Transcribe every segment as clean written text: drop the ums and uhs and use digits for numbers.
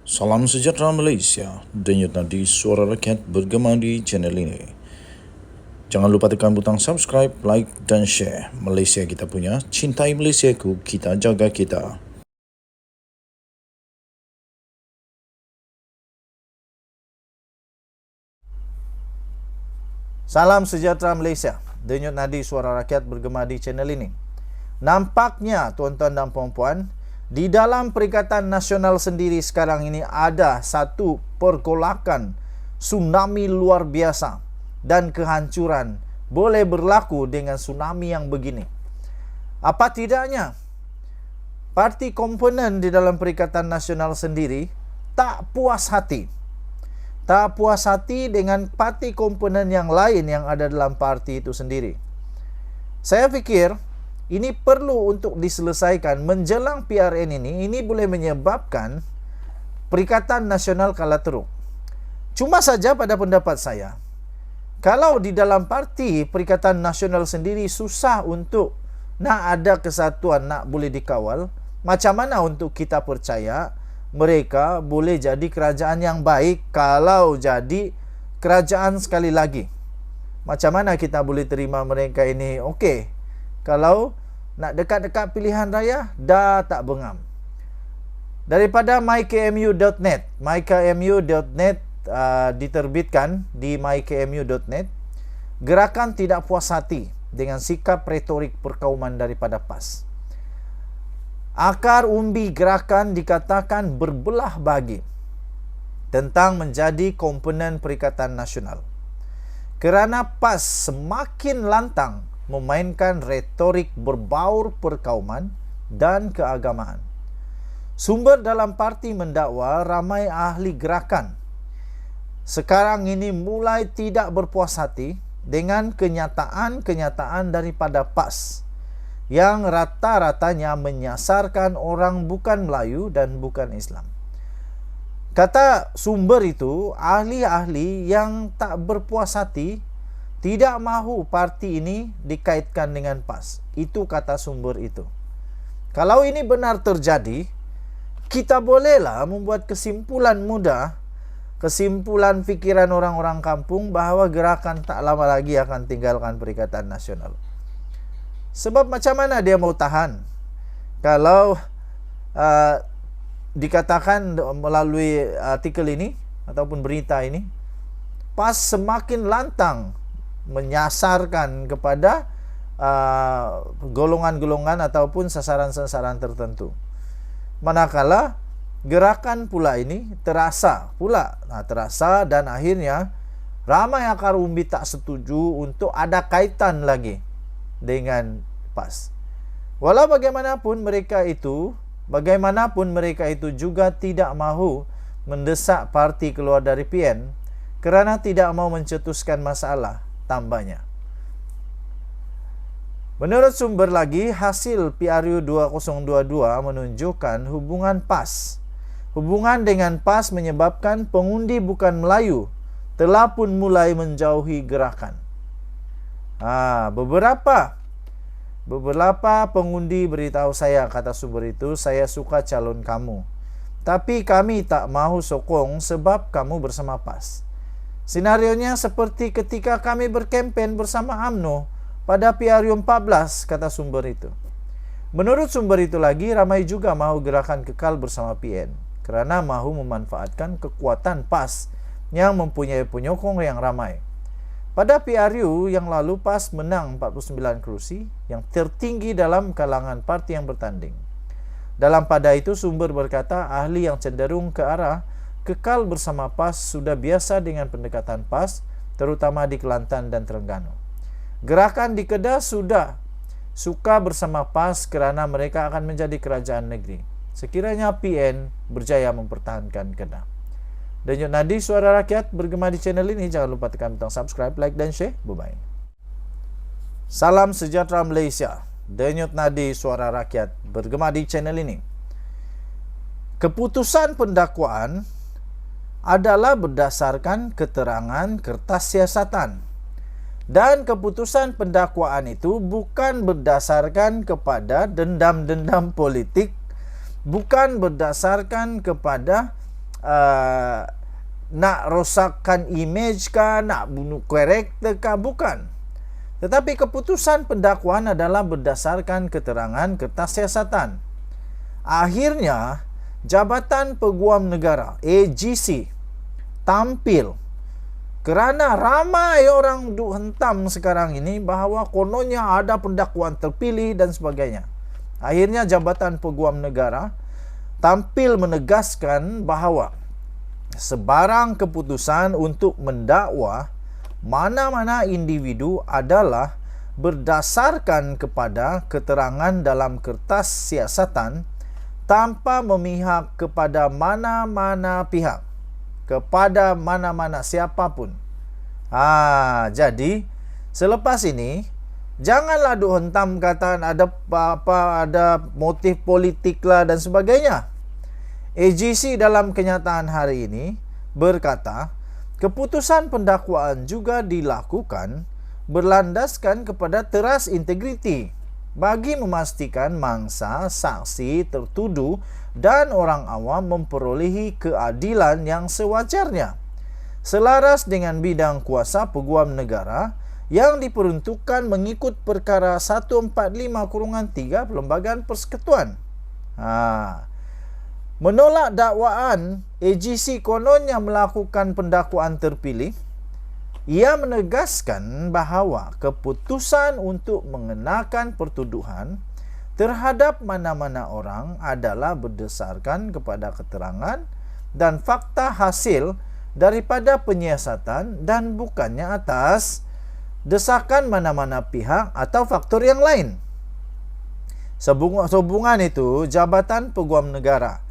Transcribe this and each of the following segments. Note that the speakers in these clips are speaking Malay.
Salam sejahtera Malaysia, denyut nadi suara rakyat bergema di channel ini. Jangan lupa tekan butang subscribe, like dan share. Malaysia kita punya, cintai Malaysiaku, kita jaga kita. Salam sejahtera Malaysia, denyut nadi suara rakyat bergema di channel ini. Nampaknya tuan-tuan dan puan-puan, di dalam Perikatan Nasional sendiri sekarang ini ada satu pergolakan tsunami luar biasa dan kehancuran boleh berlaku dengan tsunami yang begini. Apa tidaknya parti komponen di dalam Perikatan Nasional sendiri tak puas hati dengan parti komponen yang lain yang ada dalam parti itu sendiri. Saya fikir ini perlu untuk diselesaikan menjelang PRN ini boleh menyebabkan Perikatan Nasional kalah teruk. Cuma saja pada pendapat saya, kalau di dalam parti Perikatan Nasional sendiri susah untuk nak ada kesatuan, nak boleh dikawal, macam mana untuk kita percaya mereka boleh jadi kerajaan yang baik kalau jadi kerajaan sekali lagi? Macam mana kita boleh terima mereka ini okey kalau nak dekat-dekat pilihan raya dah tak bengam? Daripada mykmu.net, diterbitkan di mykmu.net, gerakan tidak puas hati dengan sikap retorik perkauman daripada PAS. Akar umbi gerakan dikatakan berbelah bagi tentang menjadi komponen Perikatan Nasional, kerana PAS semakin lantang memainkan retorik berbaur perkauman dan keagamaan. Sumber dalam parti mendakwa ramai ahli gerakan sekarang ini mulai tidak berpuas hati dengan kenyataan-kenyataan daripada PAS yang rata-ratanya menyasarkan orang bukan Melayu dan bukan Islam. Kata sumber itu, ahli-ahli yang tak berpuas hati tidak mahu parti ini dikaitkan dengan PAS. Itu kata sumber itu. Kalau ini benar terjadi, kita bolehlah membuat kesimpulan mudah, kesimpulan fikiran orang-orang kampung bahawa gerakan tak lama lagi akan tinggalkan Perikatan Nasional. Sebab macam mana dia mau tahan kalau dikatakan melalui artikel ini ataupun berita ini, PAS semakin lantang menyasarkan kepada golongan-golongan ataupun sasaran-sasaran tertentu. Manakala gerakan pula ini terasa dan akhirnya ramai akar umbi tak setuju untuk ada kaitan lagi dengan PAS. Walau bagaimanapun mereka itu juga tidak mahu mendesak parti keluar dari PN kerana tidak mau mencetuskan masalah, tambahnya. Menurut sumber lagi, hasil PRU 2022 menunjukkan hubungan dengan PAS menyebabkan pengundi bukan Melayu telah pun mulai menjauhi gerakan. Beberapa pengundi beritahu saya, kata sumber itu, saya suka calon kamu, tapi kami tak mahu sokong sebab kamu bersama PAS. Senarionya seperti ketika kami berkempen bersama UMNO pada PRU 14, kata sumber itu. Menurut sumber itu lagi, ramai juga mahu gerakan kekal bersama PN kerana mahu memanfaatkan kekuatan PAS yang mempunyai penyokong yang ramai. Pada PRU yang lalu, PAS menang 49 kerusi yang tertinggi dalam kalangan parti yang bertanding. Dalam pada itu, sumber berkata ahli yang cenderung ke arah kekal bersama PAS sudah biasa dengan pendekatan PAS, terutama di Kelantan dan Terengganu. Gerakan di Kedah sudah suka bersama PAS kerana mereka akan menjadi kerajaan negeri sekiranya PN berjaya mempertahankan Kedah. Denyut nadi suara rakyat bergema di channel ini. Jangan lupa tekan butang subscribe, like dan share. Bye-bye. Salam sejahtera Malaysia, denyut nadi suara rakyat bergema di channel ini. Keputusan pendakwaan adalah berdasarkan keterangan kertas siasatan, dan keputusan pendakwaan itu bukan berdasarkan kepada dendam-dendam politik, bukan berdasarkan kepada nak rosakkan image kah, nak bunuh karakter kah, bukan. Tetapi keputusan pendakwaan adalah berdasarkan keterangan kertas siasatan. Akhirnya, Jabatan Peguam Negara AGC tampil kerana ramai orang duk hentam sekarang ini bahawa kononnya ada pendakwaan terpilih dan sebagainya. Akhirnya Jabatan Peguam Negara tampil menegaskan bahawa sebarang keputusan untuk mendakwa mana-mana individu adalah berdasarkan kepada keterangan dalam kertas siasatan tanpa memihak kepada mana-mana pihak, kepada mana-mana siapapun. Jadi selepas ini janganlah duk hentam kataan ada apa, ada motif politik lah dan sebagainya. AGC dalam kenyataan hari ini berkata, keputusan pendakwaan juga dilakukan berlandaskan kepada teras integriti bagi memastikan mangsa, saksi, tertuduh dan orang awam memperolehi keadilan yang sewajarnya, selaras dengan bidang kuasa peguam negara yang diperuntukkan mengikut perkara 145/3 Perlembagaan Persekutuan. Menolak dakwaan AGC kononnya melakukan pendakwaan terpilih, ia menegaskan bahawa keputusan untuk mengenakan pertuduhan terhadap mana-mana orang adalah berdasarkan kepada keterangan dan fakta hasil daripada penyiasatan dan bukannya atas desakan mana-mana pihak atau faktor yang lain. Sehubungan itu, Jabatan Peguam Negara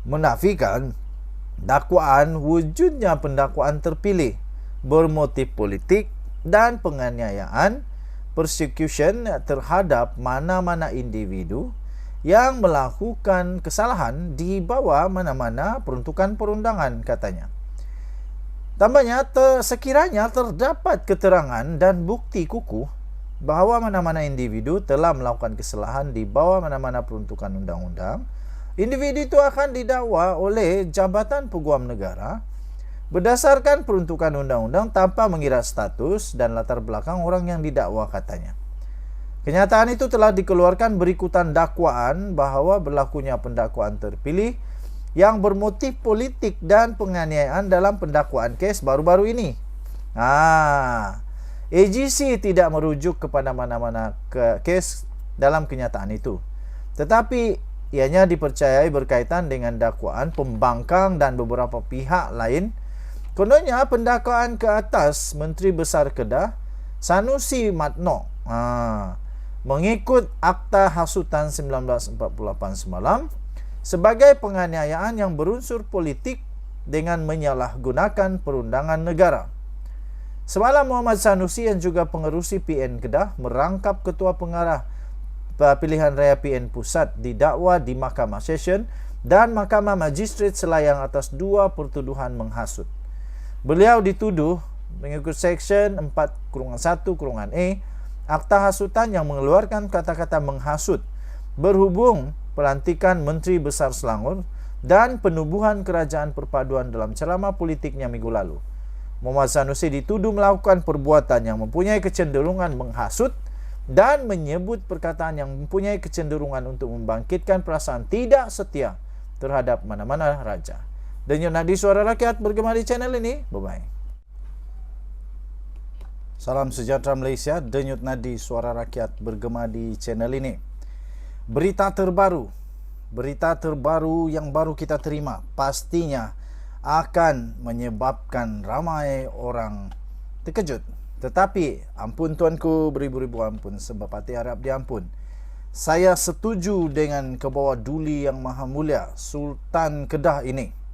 menafikan dakwaan wujudnya pendakwaan terpilih bermotif politik dan penganiayaan persecution terhadap mana-mana individu yang melakukan kesalahan di bawah mana-mana peruntukan perundangan, katanya. Tambahnya, sekiranya terdapat keterangan dan bukti kukuh bahawa mana-mana individu telah melakukan kesalahan di bawah mana-mana peruntukan undang-undang, individu itu akan didakwa oleh Jabatan Peguam Negara berdasarkan peruntukan undang-undang tanpa mengira status dan latar belakang orang yang didakwa, katanya. Kenyataan itu telah dikeluarkan berikutan dakwaan bahawa berlakunya pendakwaan terpilih yang bermotif politik dan penganiayaan dalam pendakwaan kes baru-baru ini. AGC tidak merujuk kepada mana-mana kes dalam kenyataan itu, tetapi ianya dipercayai berkaitan dengan dakwaan pembangkang dan beberapa pihak lain. Kononnya pendakwaan ke atas Menteri Besar Kedah Sanusi Matno mengikut Akta Hasutan 1948 semalam sebagai penganiayaan yang berunsur politik dengan menyalahgunakan perundangan negara. Semalam Muhammad Sanusi yang juga pengerusi PN Kedah merangkap Ketua Pengarah Pilihan Raya PN Pusat didakwa di Mahkamah Session dan Mahkamah Magistrate Selayang atas 2 pertuduhan menghasut. Beliau dituduh mengikut Seksyen 4-1-E Akta Hasutan yang mengeluarkan kata-kata menghasut berhubung pelantikan Menteri Besar Selangor dan penubuhan kerajaan perpaduan dalam ceramah politiknya minggu lalu. Muhammad Sanusi dituduh melakukan perbuatan yang mempunyai kecenderungan menghasut dan menyebut perkataan yang mempunyai kecenderungan untuk membangkitkan perasaan tidak setia terhadap mana-mana raja. Denyut nadi suara rakyat bergema di channel ini. Bye-bye. Salam sejahtera Malaysia. Denyut nadi suara rakyat bergema di channel ini. Berita terbaru yang baru kita terima pastinya akan menyebabkan ramai orang terkejut. Tetapi ampun tuanku, beribu-ribu ampun, sebab hati harap diampun. Saya setuju dengan Kebawah Duli Yang Maha Mulia Sultan Kedah ini.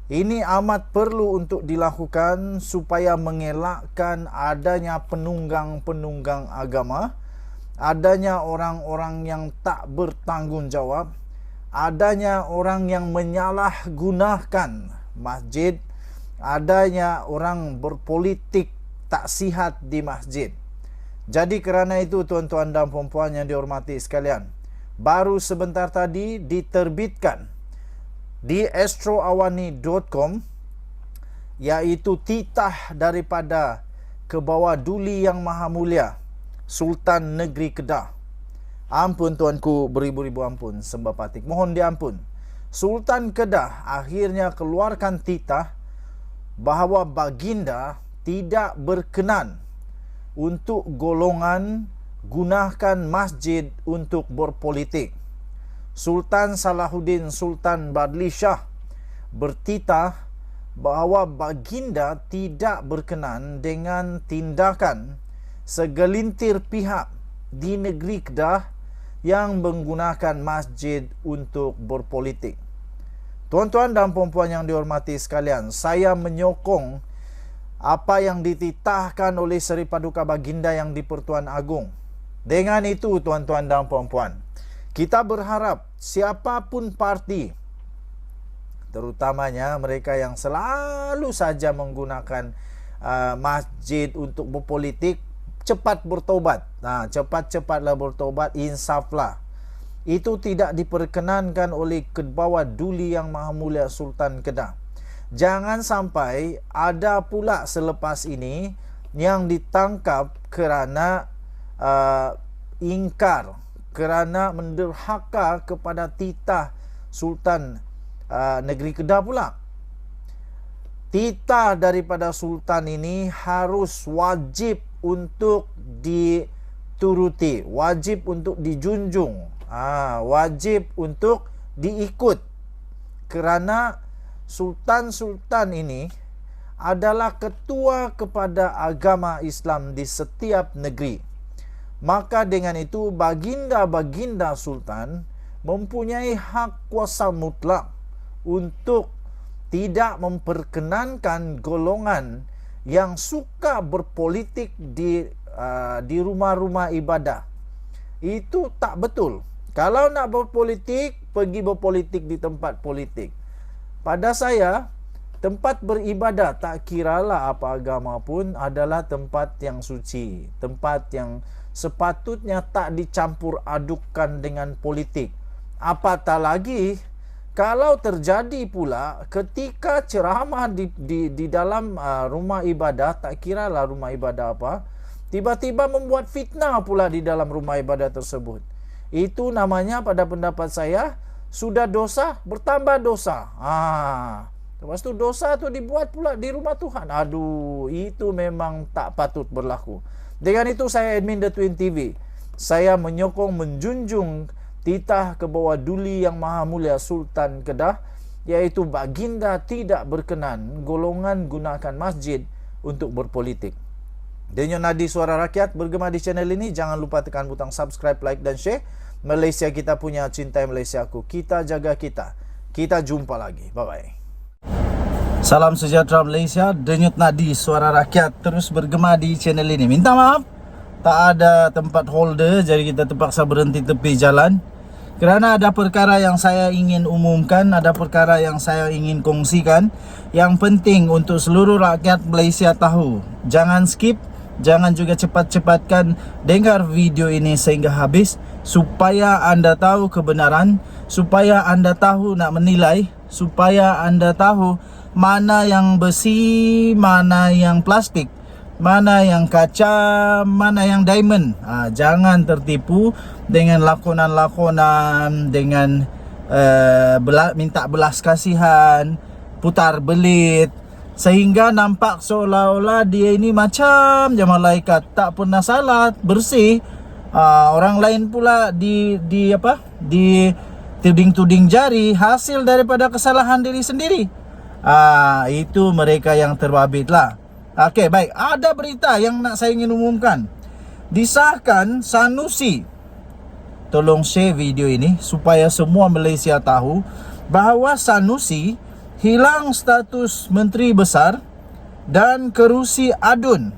Ini amat perlu untuk dilakukan supaya mengelakkan adanya penunggang-penunggang agama, adanya orang-orang yang tak bertanggungjawab, adanya orang yang menyalahgunakan masjid, adanya orang berpolitik tak sihat di masjid. Jadi kerana itu tuan-tuan dan puan-puan yang dihormati sekalian, baru sebentar tadi diterbitkan di astroawani.com, yaitu titah daripada Kebawah Duli Yang Maha Mulia Sultan Negeri Kedah. Ampun tuanku, beribu-ribu ampun, sembah patik, mohon diampun. Sultan Kedah akhirnya keluarkan titah bahawa baginda tidak berkenan untuk golongan gunakan masjid untuk berpolitik. Sultan Salahuddin Sultan Badli Shah bertitah bahawa baginda tidak berkenan dengan tindakan segelintir pihak di negeri Kedah yang menggunakan masjid untuk berpolitik. Tuan-tuan dan puan-puan yang dihormati sekalian, saya menyokong apa yang dititahkan oleh Seri Paduka Baginda Yang di-Pertuan Agong. Dengan itu tuan-tuan dan puan-puan, kita berharap siapapun parti, terutamanya mereka yang selalu saja menggunakan masjid untuk berpolitik, cepat bertobat. Cepat-cepatlah bertobat, insaflah. Itu tidak diperkenankan oleh Kebawah Duli Yang Maha Mulia Sultan Kedah. Jangan sampai ada pula selepas ini yang ditangkap kerana ingkar, kerana menderhaka kepada titah Sultan Negeri Kedah pula. Titah daripada Sultan ini harus wajib untuk dituruti, wajib untuk dijunjung, wajib untuk diikut, kerana Sultan-Sultan ini adalah ketua kepada agama Islam di setiap negeri. Maka dengan itu baginda-baginda Sultan mempunyai hak kuasa mutlak untuk tidak memperkenankan golongan yang suka berpolitik di rumah-rumah ibadah. Itu tak betul. Kalau nak berpolitik, pergi berpolitik di tempat politik. Pada saya, tempat beribadah, tak kiralah apa agama pun, adalah tempat yang suci, tempat yang sepatutnya tak dicampur adukan dengan politik. Apatah lagi kalau terjadi pula ketika ceramah di dalam rumah ibadah, tak kiralah rumah ibadah apa, tiba-tiba membuat fitnah pula di dalam rumah ibadah tersebut. Itu namanya pada pendapat saya sudah dosa bertambah dosa. Lepas tu dosa tu dibuat pula di rumah Tuhan. Aduh, itu memang tak patut berlaku. Dengan itu saya admin The Twin TV, saya menyokong, menjunjung titah Kebawah Duli Yang Maha Mulia Sultan Kedah, iaitu baginda tidak berkenan golongan gunakan masjid untuk berpolitik. Denyut nadi suara rakyat bergema di channel ini. Jangan lupa tekan butang subscribe, like dan share. Malaysia kita punya, cintai Malaysiaku. Kita jaga kita. Kita jumpa lagi. Bye-bye. Salam sejahtera Malaysia. Denyut nadi suara rakyat terus bergema di channel ini. Minta maaf, tak ada tempat holder, jadi kita terpaksa berhenti tepi jalan. Kerana ada perkara yang saya ingin umumkan, ada perkara yang saya ingin kongsikan, yang penting untuk seluruh rakyat Malaysia tahu. Jangan skip, jangan juga cepat-cepatkan dengar video ini sehingga habis, supaya anda tahu kebenaran, supaya anda tahu nak menilai, supaya anda tahu mana yang besi, mana yang plastik, mana yang kaca, mana yang diamond. Jangan tertipu dengan lakonan-lakonan, dengan minta belas kasihan, putar belit, sehingga nampak seolah-olah dia ini macam je malaikat, tak pernah salat, bersih. Orang lain pula di tuding-tuding jari hasil daripada kesalahan diri sendiri. Itu mereka yang terbabit lah. Okey, baik. Ada berita yang nak saya ingin umumkan. Disahkan Sanusi. Tolong share video ini supaya semua Malaysia tahu bahawa Sanusi hilang status Menteri Besar dan kerusi adun.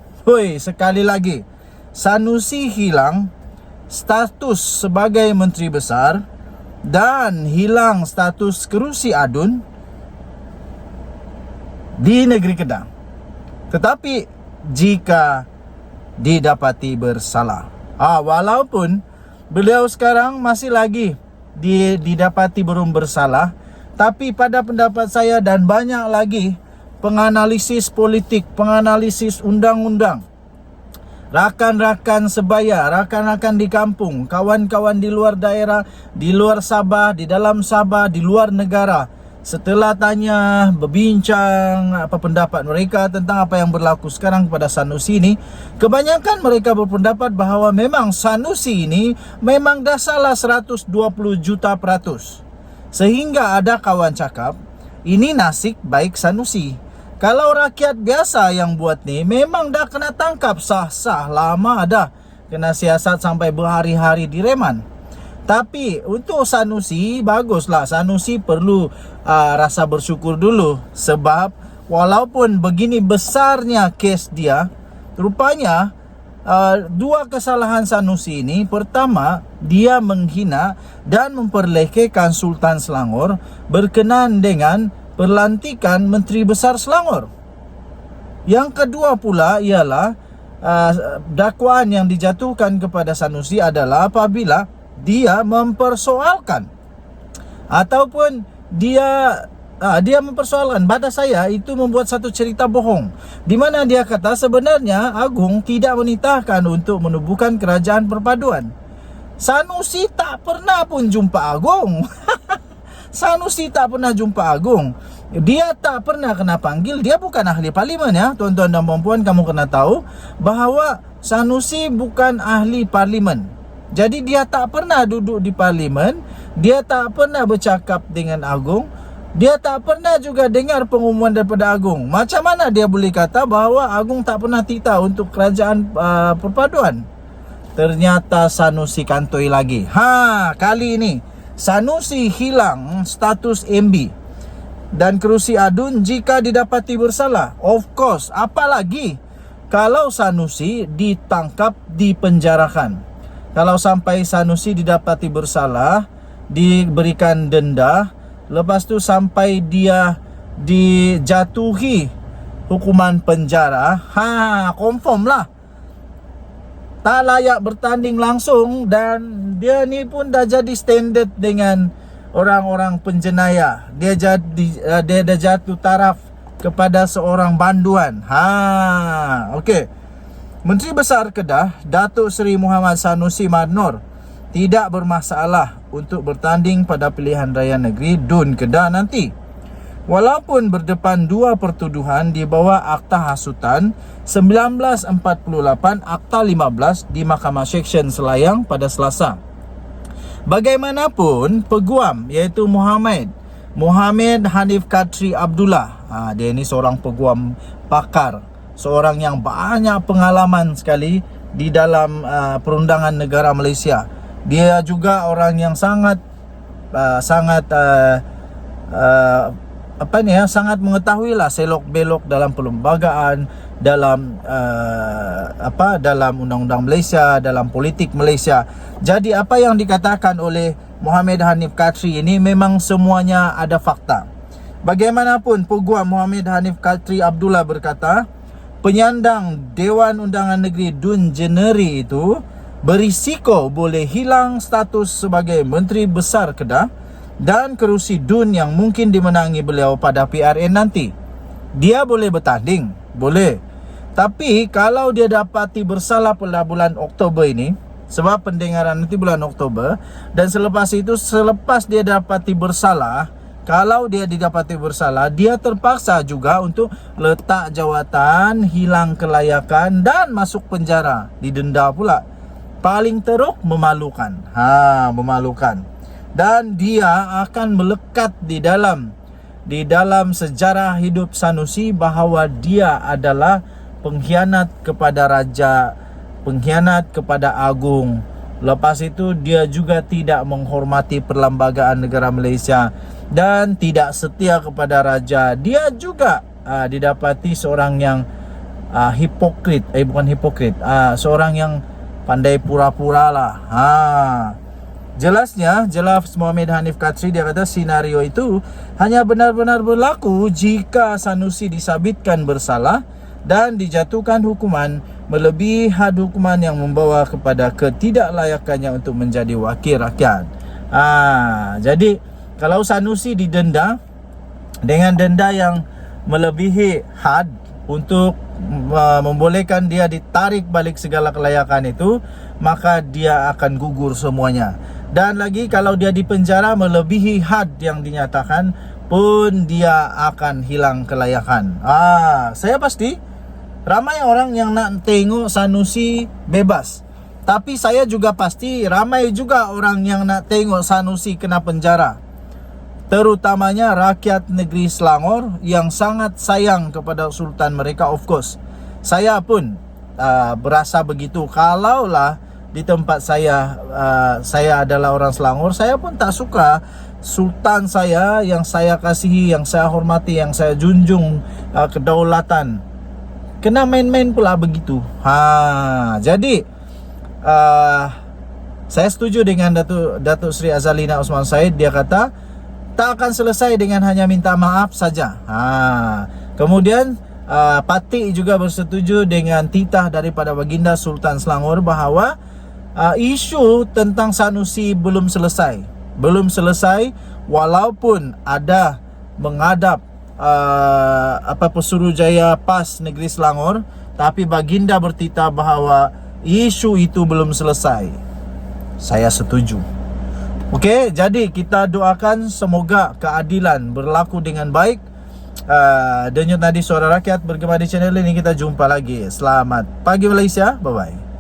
Sekali lagi. Sanusi hilang status sebagai Menteri Besar dan hilang status kerusi adun di negeri Kedah. Tetapi jika didapati bersalah, walaupun beliau sekarang masih lagi didapati belum bersalah, Tapi pada pendapat saya dan banyak lagi penganalisis politik, penganalisis undang-undang, rakan-rakan sebaya, rakan-rakan di kampung, kawan-kawan di luar daerah, di luar Sabah, di dalam Sabah, di luar negara, setelah tanya, berbincang apa pendapat mereka tentang apa yang berlaku sekarang kepada Sanusi ini, kebanyakan mereka berpendapat bahawa memang Sanusi ini memang dah salah 120 juta %. Sehingga ada kawan cakap, ini nasib baik Sanusi. Kalau rakyat biasa yang buat ni, memang dah kena tangkap sah-sah, lama dah kena siasat sampai berhari-hari direman. Tapi untuk Sanusi, baguslah. Sanusi perlu rasa bersyukur dulu. Sebab walaupun begini besarnya kes dia, rupanya dua kesalahan Sanusi ini. Pertama, dia menghina dan memperlekehkan Sultan Selangor berkenaan dengan perlantikan Menteri Besar Selangor. Yang kedua pula ialah dakwaan yang dijatuhkan kepada Sanusi adalah apabila dia mempersoalkan ataupun dia mempersoalkan. Pada saya itu membuat satu cerita bohong, di mana dia kata sebenarnya Agung tidak menitahkan untuk menubuhkan kerajaan perpaduan. Sanusi tak pernah pun jumpa Agung. Sanusi tak pernah jumpa Agung. Dia tak pernah kena panggil. Dia bukan ahli parlimen ya. Tuan-tuan dan puan-puan, kamu kena tahu bahawa Sanusi bukan ahli parlimen. Jadi dia tak pernah duduk di parlimen. Dia tak pernah bercakap dengan Agung. Dia tak pernah juga dengar pengumuman daripada Agung. Macam mana dia boleh kata bahawa Agung tak pernah titah untuk kerajaan perpaduan? Ternyata Sanusi kantoi lagi. Kali ini Sanusi hilang status MB dan kerusi adun jika didapati bersalah. Of course, apalagi kalau Sanusi ditangkap, dipenjarakan. Kalau sampai Sanusi didapati bersalah, diberikan denda, lepas tu sampai dia dijatuhi hukuman penjara, confirm lah tak layak bertanding langsung. Dan dia ni pun dah jadi standard dengan orang-orang penjenayah. Dia dah jatuh taraf kepada seorang banduan. Okey. Menteri Besar Kedah, Datuk Seri Muhammad Sanusi Madnor, tidak bermasalah untuk bertanding pada pilihan raya negeri DUN Kedah nanti. Walaupun berdepan dua pertuduhan di bawah Akta Hasutan 1948 Akta 15 di Mahkamah Seksyen Selayang pada Selasa. Bagaimanapun, peguam iaitu Muhammad Hanif Katri Abdullah, dia ni seorang peguam pakar, seorang yang banyak pengalaman sekali di dalam perundangan negara Malaysia. Dia juga orang yang sangat sangat mengetahui lah selok belok dalam perlembagaan, dalam dalam undang-undang Malaysia, dalam politik Malaysia. Jadi apa yang dikatakan oleh Muhammad Hanif Katri ini memang semuanya ada fakta. Bagaimanapun, peguam Muhammad Hanif Katri Abdullah berkata, penyandang Dewan Undangan Negeri DUN Jeneri itu berisiko boleh hilang status sebagai Menteri Besar Kedah dan kerusi DUN yang mungkin dimenangi beliau pada PRN nanti. Dia boleh bertanding, boleh. Tapi kalau dia dapati bersalah pada bulan Oktober ini, sebab pendengaran nanti bulan Oktober, dan selepas itu, selepas dia dapati bersalah, kalau dia didapati bersalah, dia terpaksa juga untuk letak jawatan, hilang kelayakan dan masuk penjara, didenda pula. Paling teruk, memalukan. Memalukan. Dan dia akan melekat di dalam sejarah hidup Sanusi bahawa dia adalah pengkhianat kepada raja, pengkhianat kepada Agung. Lepas itu dia juga tidak menghormati perlembagaan negara Malaysia dan tidak setia kepada raja. Dia juga didapati seorang yang seorang yang pandai pura-pura lah. Jelas Muhammad Hanif Katri, dia kata senario itu hanya benar-benar berlaku jika Sanusi disabitkan bersalah dan dijatuhkan hukuman melebihi had hukuman yang membawa kepada ketidaklayakannya untuk menjadi wakil rakyat. Jadi kalau Sanusi didenda dengan denda yang melebihi had untuk membolehkan dia ditarik balik segala kelayakan itu, maka dia akan gugur semuanya. Dan lagi kalau dia dipenjara melebihi had yang dinyatakan pun dia akan hilang kelayakan. Saya pasti ramai orang yang nak tengok Sanusi bebas. Tapi saya juga pasti ramai juga orang yang nak tengok Sanusi kena penjara. Terutamanya rakyat negeri Selangor yang sangat sayang kepada sultan mereka, of course. Saya pun berasa begitu. Kalaulah di tempat saya adalah orang Selangor, saya pun tak suka sultan saya yang saya kasihi, yang saya hormati, yang saya junjung kedaulatan kena main-main pula begitu. Jadi saya setuju dengan Datuk Seri Azalina Osman Said. Dia kata tak akan selesai dengan hanya minta maaf saja. Kemudian Patik juga bersetuju dengan titah daripada Baginda Sultan Selangor bahawa isu tentang Sanusi belum selesai. Walaupun ada menghadap Pesuruhjaya PAS Negeri Selangor, tapi Baginda bertitah bahawa isu itu belum selesai. Saya setuju. Okey, jadi kita doakan semoga keadilan berlaku dengan baik. Denyut Nadi Suara Rakyat bergema di channel ini. Kita jumpa lagi. Selamat pagi Malaysia. Bye bye.